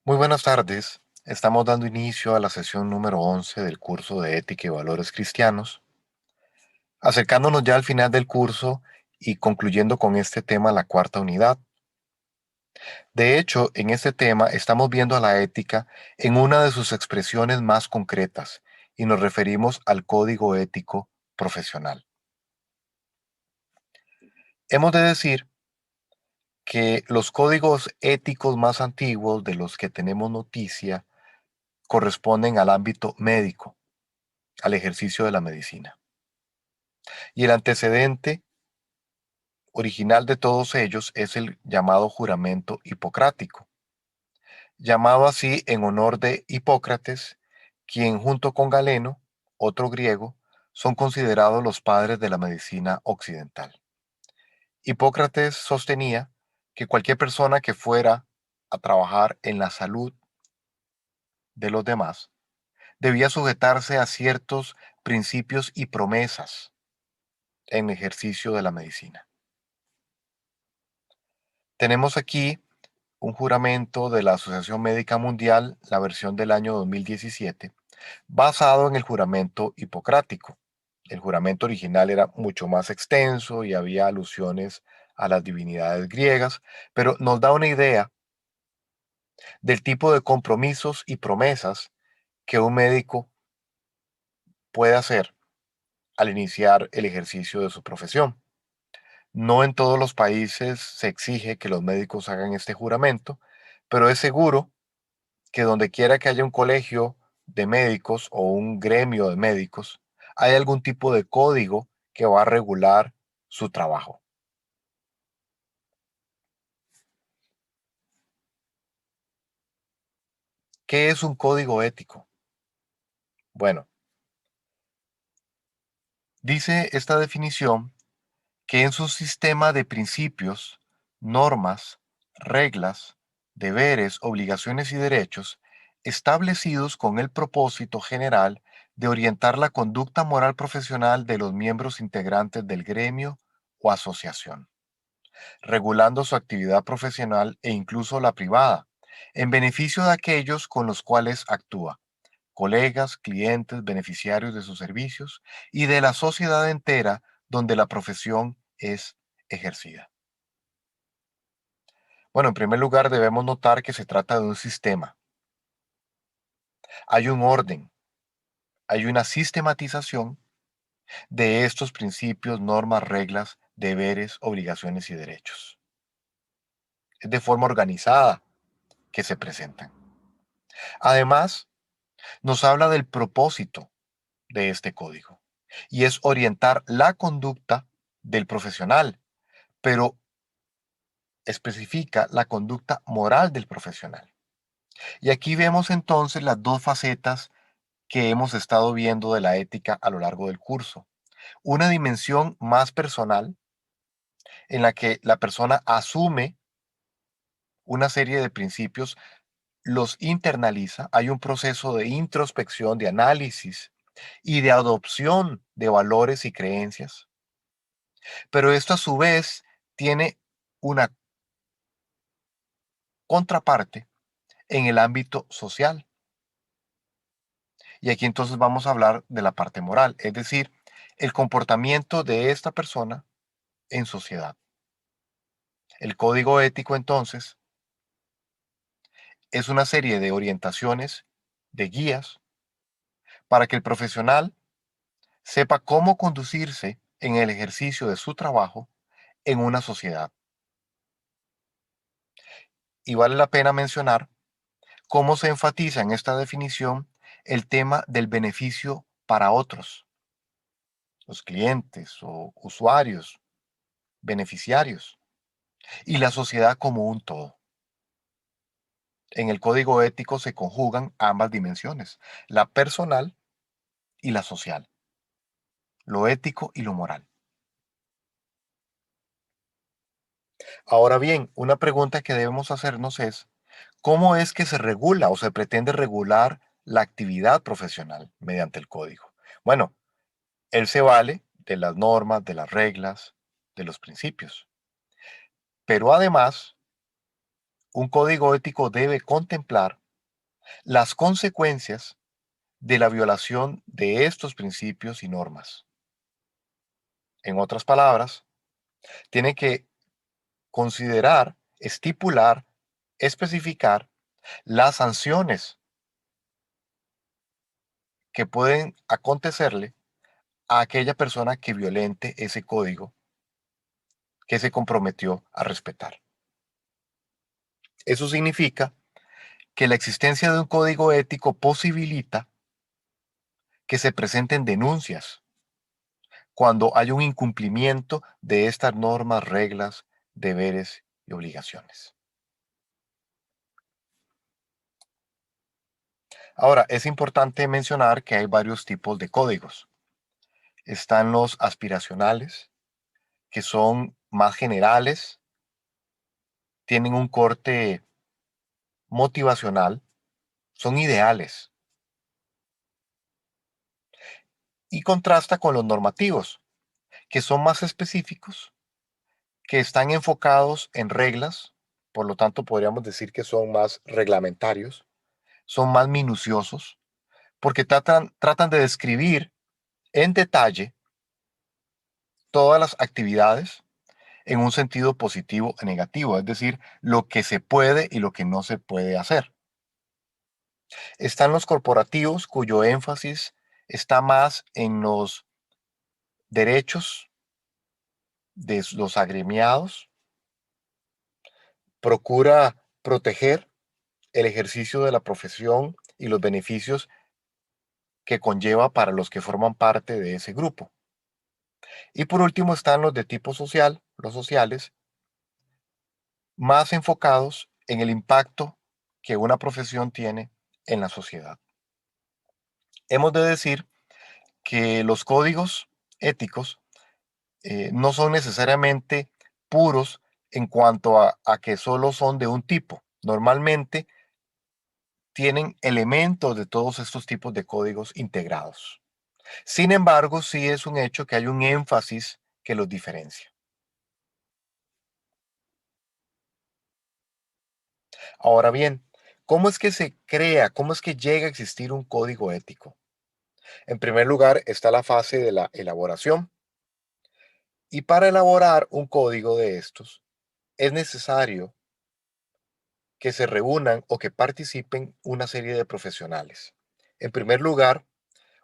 Muy buenas tardes. Estamos dando inicio a la sesión número 11 del curso de Ética y Valores Cristianos, acercándonos ya al final del curso y concluyendo con este tema la cuarta unidad. De hecho, en este tema estamos viendo a la ética en una de sus expresiones más concretas y nos referimos al código ético profesional. Hemos de decir que los códigos éticos más antiguos de los que tenemos noticia corresponden al ámbito médico, al ejercicio de la medicina. Y el antecedente original de todos ellos es el llamado juramento hipocrático, llamado así en honor de Hipócrates, quien junto con Galeno, otro griego, son considerados los padres de la medicina occidental. Hipócrates sostenía que cualquier persona que fuera a trabajar en la salud de los demás debía sujetarse a ciertos principios y promesas en ejercicio de la medicina. Tenemos aquí un juramento de la Asociación Médica Mundial, la versión del año 2017, basado en el juramento hipocrático. El juramento original era mucho más extenso y había alusiones a las divinidades griegas, pero nos da una idea del tipo de compromisos y promesas que un médico puede hacer al iniciar el ejercicio de su profesión. No en todos los países se exige que los médicos hagan este juramento, pero es seguro que donde quiera que haya un colegio de médicos o un gremio de médicos, hay algún tipo de código que va a regular su trabajo. ¿Qué es un código ético? Bueno, dice esta definición que en su sistema de principios, normas, reglas, deberes, obligaciones y derechos, establecidos con el propósito general de orientar la conducta moral profesional de los miembros integrantes del gremio o asociación, regulando su actividad profesional e incluso la privada, en beneficio de aquellos con los cuales actúa, colegas, clientes, beneficiarios de sus servicios y de la sociedad entera donde la profesión es ejercida. Bueno, en primer lugar debemos notar que se trata de un sistema. Hay un orden, hay una sistematización de estos principios, normas, reglas, deberes, obligaciones y derechos. Es de forma organizada que se presentan. Además, nos habla del propósito de este código y es orientar la conducta del profesional, pero especifica la conducta moral del profesional. Y aquí vemos entonces las dos facetas que hemos estado viendo de la ética a lo largo del curso. Una dimensión más personal en la que la persona asume una serie de principios, los internaliza, hay un proceso de introspección, de análisis y de adopción de valores y creencias, pero esto a su vez tiene una contraparte en el ámbito social. Y aquí entonces vamos a hablar de la parte moral, es decir, el comportamiento de esta persona en sociedad. El código ético entonces es una serie de orientaciones, de guías, para que el profesional sepa cómo conducirse en el ejercicio de su trabajo en una sociedad. Y vale la pena mencionar cómo se enfatiza en esta definición el tema del beneficio para otros, los clientes o usuarios, beneficiarios, y la sociedad como un todo. En el código ético se conjugan ambas dimensiones, la personal y la social, lo ético y lo moral. Ahora bien, una pregunta que debemos hacernos es, ¿cómo es que se regula o se pretende regular la actividad profesional mediante el código? Bueno, él se vale de las normas, de las reglas, de los principios, pero además, un código ético debe contemplar las consecuencias de la violación de estos principios y normas. En otras palabras, tiene que considerar, estipular, especificar las sanciones que pueden acontecerle a aquella persona que violente ese código que se comprometió a respetar. Eso significa que la existencia de un código ético posibilita que se presenten denuncias cuando hay un incumplimiento de estas normas, reglas, deberes y obligaciones. Ahora, es importante mencionar que hay varios tipos de códigos. Están los aspiracionales, que son más generales, tienen un corte motivacional, son ideales y contrasta con los normativos, que son más específicos, que están enfocados en reglas, por lo tanto podríamos decir que son más reglamentarios, son más minuciosos, porque tratan de describir en detalle todas las actividades en un sentido positivo o negativo, es decir, lo que se puede y lo que no se puede hacer. Están los corporativos cuyo énfasis está más en los derechos de los agremiados, procura proteger el ejercicio de la profesión y los beneficios que conlleva para los que forman parte de ese grupo. Y por último están los de tipo social, los sociales, más enfocados en el impacto que una profesión tiene en la sociedad. Hemos de decir que los códigos éticos no son necesariamente puros en cuanto a que solo son de un tipo. Normalmente tienen elementos de todos estos tipos de códigos integrados. Sin embargo, sí es un hecho que hay un énfasis que los diferencia. Ahora bien, ¿cómo es que se crea, cómo es que llega a existir un código ético? En primer lugar está la fase de la elaboración. Y para elaborar un código de estos, es necesario que se reúnan o que participen una serie de profesionales. En primer lugar,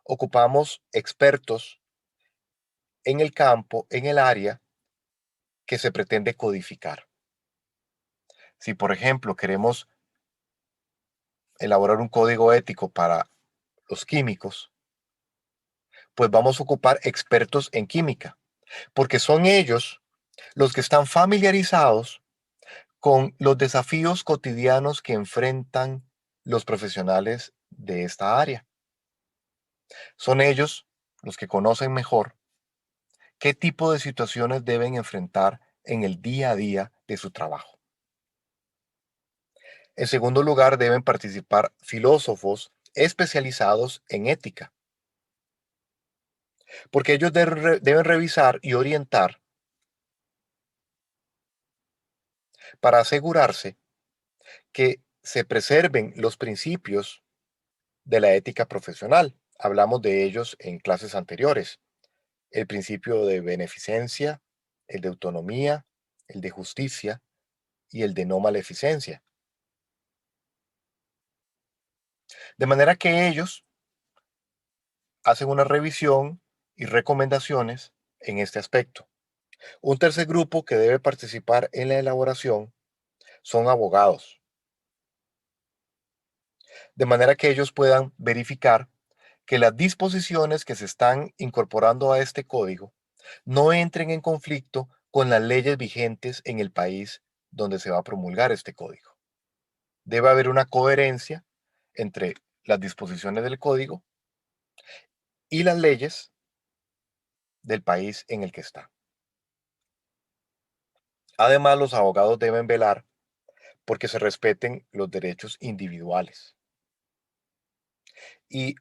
ocupamos expertos en el campo, en el área que se pretende codificar. Si, por ejemplo, queremos elaborar un código ético para los químicos, pues vamos a ocupar expertos en química, porque son ellos los que están familiarizados con los desafíos cotidianos que enfrentan los profesionales de esta área. Son ellos los que conocen mejor qué tipo de situaciones deben enfrentar en el día a día de su trabajo. En segundo lugar, deben participar filósofos especializados en ética, porque ellos deben revisar y orientar para asegurarse que se preserven los principios de la ética profesional. Hablamos de ellos en clases anteriores. El principio de beneficencia, el de autonomía, el de justicia y el de no maleficencia. De manera que ellos hacen una revisión y recomendaciones en este aspecto. Un tercer grupo que debe participar en la elaboración son abogados, de manera que ellos puedan verificar que las disposiciones que se están incorporando a este código no entren en conflicto con las leyes vigentes en el país donde se va a promulgar este código. Debe haber una coherencia entre las disposiciones del código y las leyes del país en el que está. Además, los abogados deben velar porque se respeten los derechos individuales. Y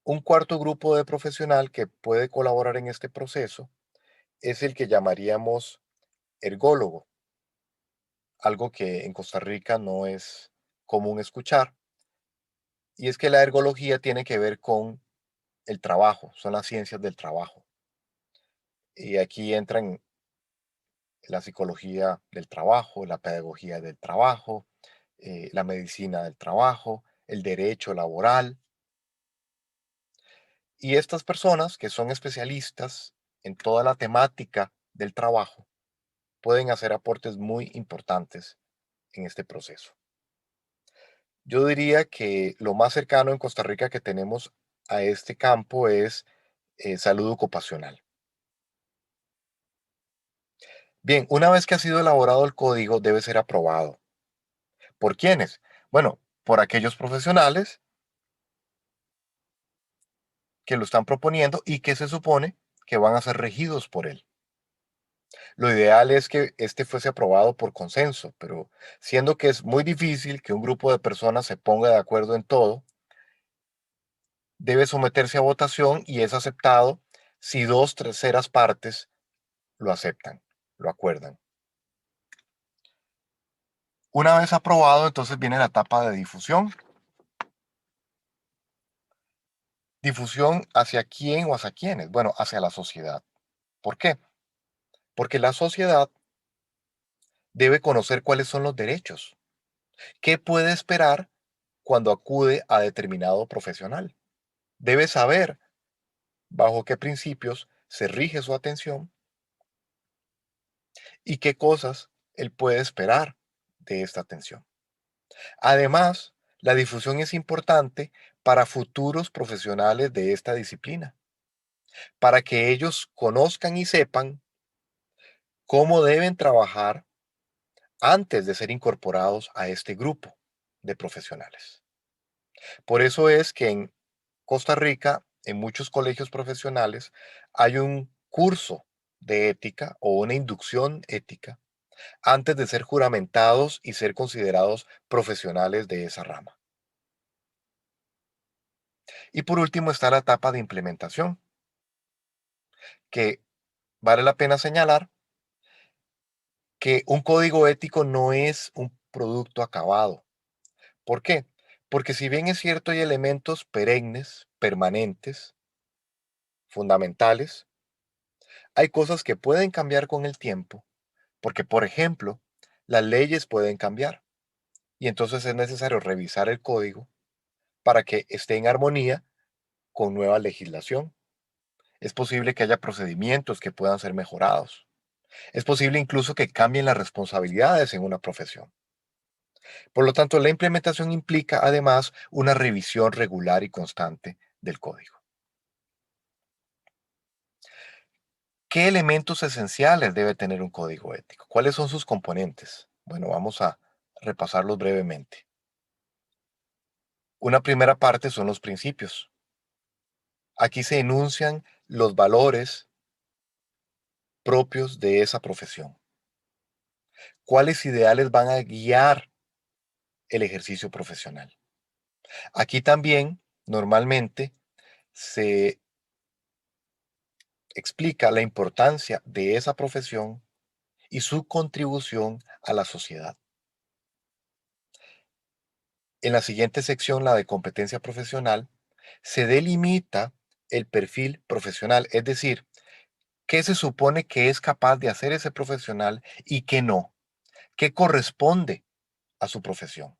un cuarto grupo de profesional que puede colaborar en este proceso es el que llamaríamos ergólogo, algo que en Costa Rica no es común escuchar, Y es que la ergología tiene que ver con el trabajo, son las ciencias del trabajo. Y aquí entran la psicología del trabajo, la pedagogía del trabajo, la medicina del trabajo, el derecho laboral. Y estas personas que son especialistas en toda la temática del trabajo pueden hacer aportes muy importantes en este proceso. Yo diría que lo más cercano en Costa Rica que tenemos a este campo es salud ocupacional. Bien, una vez que ha sido elaborado el código, debe ser aprobado. ¿Por quiénes? Bueno, por aquellos profesionales que lo están proponiendo y que se supone que van a ser regidos por él. Lo ideal es que este fuese aprobado por consenso, pero siendo que es muy difícil que un grupo de personas se ponga de acuerdo en todo, debe someterse a votación y es aceptado si dos terceras partes lo aceptan, lo acuerdan. Una vez aprobado, entonces viene la etapa de difusión. Difusión hacia quién o hacia quiénes. Bueno, hacia la sociedad. ¿Por qué? Porque la sociedad debe conocer cuáles son los derechos. ¿Qué puede esperar cuando acude a determinado profesional? Debe saber bajo qué principios se rige su atención y qué cosas él puede esperar de esta atención. Además, la difusión es importante para futuros profesionales de esta disciplina, para que ellos conozcan y sepan cómo deben trabajar antes de ser incorporados a este grupo de profesionales. Por eso es que en Costa Rica, en muchos colegios profesionales, hay un curso de ética o una inducción ética antes de ser juramentados y ser considerados profesionales de esa rama. Y por último está la etapa de implementación, que vale la pena señalar que un código ético no es un producto acabado. ¿Por qué? Porque si bien es cierto hay elementos perennes, permanentes, fundamentales, hay cosas que pueden cambiar con el tiempo, porque por ejemplo, las leyes pueden cambiar y entonces es necesario revisar el código para que esté en armonía con nueva legislación. Es posible que haya procedimientos que puedan ser mejorados. Es posible incluso que cambien las responsabilidades en una profesión. Por lo tanto, la implementación implica además una revisión regular y constante del código. ¿Qué elementos esenciales debe tener un código ético? ¿Cuáles son sus componentes? Bueno, vamos a repasarlos brevemente. Una primera parte son los principios. Aquí se enuncian los valores propios de esa profesión. ¿Cuáles ideales van a guiar el ejercicio profesional? Aquí también, normalmente, se explica la importancia de esa profesión y su contribución a la sociedad. En la siguiente sección, la de competencia profesional, se delimita el perfil profesional, es decir, qué se supone que es capaz de hacer ese profesional y qué no, qué corresponde a su profesión.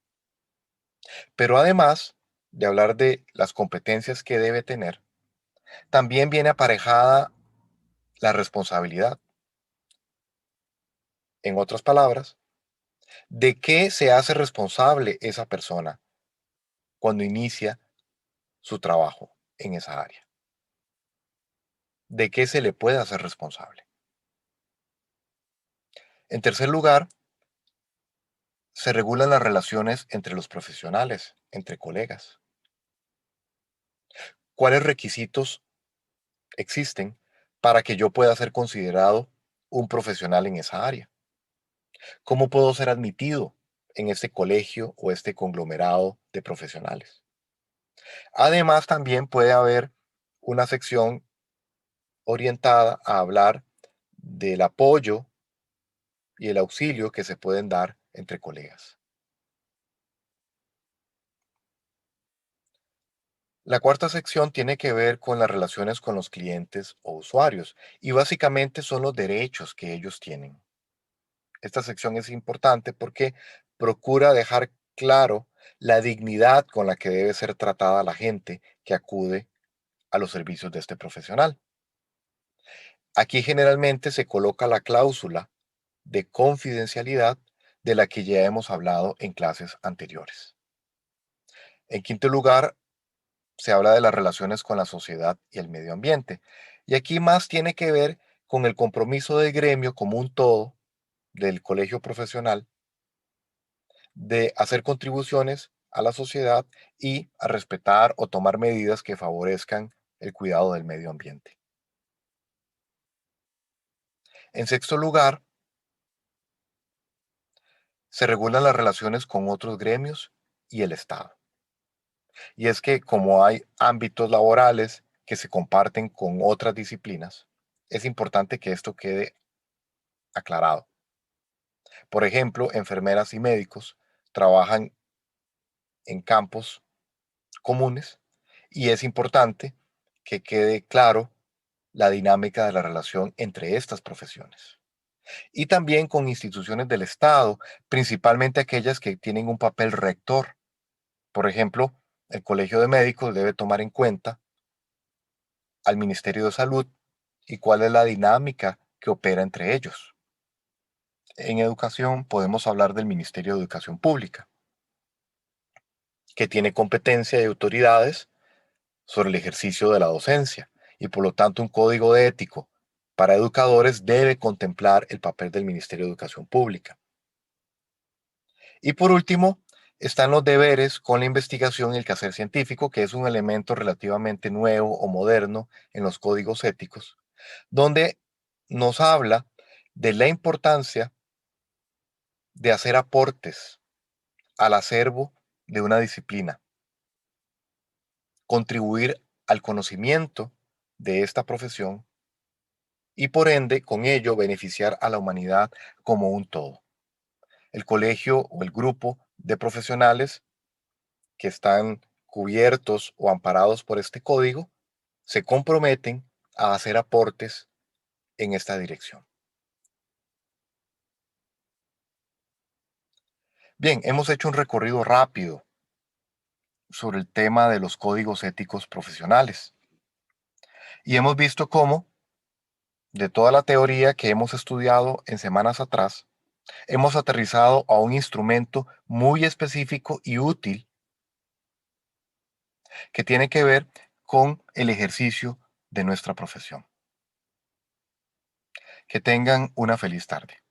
Pero además de hablar de las competencias que debe tener, también viene aparejada la responsabilidad. En otras palabras, ¿de qué se hace responsable esa persona cuando inicia su trabajo en esa área? ¿De qué se le puede hacer responsable? En tercer lugar, se regulan las relaciones entre los profesionales, entre colegas. ¿Cuáles requisitos existen para que yo pueda ser considerado un profesional en esa área? ¿Cómo puedo ser admitido en este colegio o este conglomerado de profesionales? Además, también puede haber una sección orientada a hablar del apoyo y el auxilio que se pueden dar entre colegas. La cuarta sección tiene que ver con las relaciones con los clientes o usuarios y básicamente son los derechos que ellos tienen. Esta sección es importante porque procura dejar claro la dignidad con la que debe ser tratada la gente que acude a los servicios de este profesional. Aquí generalmente se coloca la cláusula de confidencialidad de la que ya hemos hablado en clases anteriores. En quinto lugar, se habla de las relaciones con la sociedad y el medio ambiente. Y aquí más tiene que ver con el compromiso del gremio como un todo del colegio profesional de hacer contribuciones a la sociedad y a respetar o tomar medidas que favorezcan el cuidado del medio ambiente. En sexto lugar, se regulan las relaciones con otros gremios y el Estado. Y es que como hay ámbitos laborales que se comparten con otras disciplinas, es importante que esto quede aclarado. Por ejemplo, enfermeras y médicos trabajan en campos comunes y es importante que quede claro la dinámica de la relación entre estas profesiones. Y también con instituciones del Estado, principalmente aquellas que tienen un papel rector. Por ejemplo, el Colegio de Médicos debe tomar en cuenta al Ministerio de Salud y cuál es la dinámica que opera entre ellos. En educación podemos hablar del Ministerio de Educación Pública, que tiene competencia y autoridades sobre el ejercicio de la docencia y por lo tanto un código de ético para educadores debe contemplar el papel del Ministerio de Educación Pública. Y por último, están los deberes con la investigación y el quehacer científico, que es un elemento relativamente nuevo o moderno en los códigos éticos, donde nos habla de la importancia de hacer aportes al acervo de una disciplina, contribuir al conocimiento de esta profesión y por ende con ello beneficiar a la humanidad como un todo. El colegio o el grupo de profesionales que están cubiertos o amparados por este código se comprometen a hacer aportes en esta dirección. Bien, hemos hecho un recorrido rápido sobre el tema de los códigos éticos profesionales y hemos visto cómo, de toda la teoría que hemos estudiado en semanas atrás, hemos aterrizado a un instrumento muy específico y útil que tiene que ver con el ejercicio de nuestra profesión. Que tengan una feliz tarde.